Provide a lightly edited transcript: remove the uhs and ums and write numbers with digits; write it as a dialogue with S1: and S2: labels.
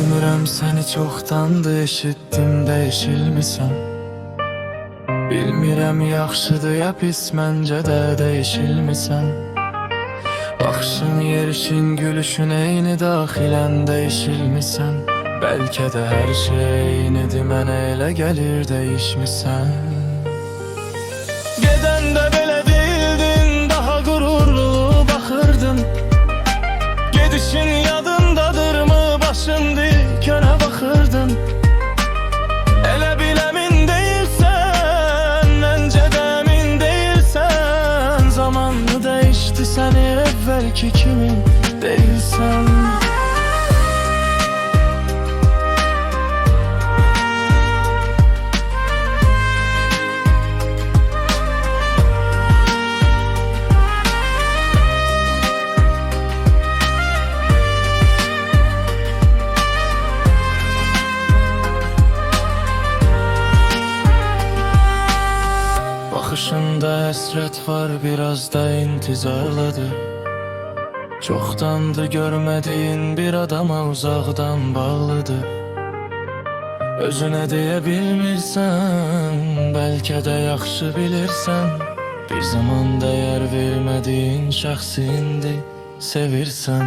S1: Görmürəm səni çoxdandır eşitdim, dəyişilmisən. Bilmirəm yaxşıdır ya pis, məncə də dəyişilmisən. Baxışın, yerişin, gülüşün eyni, daxilən dəyişilmisən. Bəlkə də hər şey eynidir, mənə elə gəlir dəyişmisən. Gedəndə belə deyildin, daha qürurlu baxırdın. Gedişin yadındadırmı, başın dik önə baxırdın. Elə bil əmin deyilsən, məncə də əmin deyilsən. Zamanlı dəyişdi səni, əvvəlki kimi deyilsən. Baxışında həsrət var, biraz da intizarladır. Çoxdandır görmədiyin bir adama uzaqdan bağlıdır. Özünə deyə bilmirsən, bəlkə də yaxşı bilirsən. Bir zaman dəyər vermədiyin şəxsi indi sevirsən.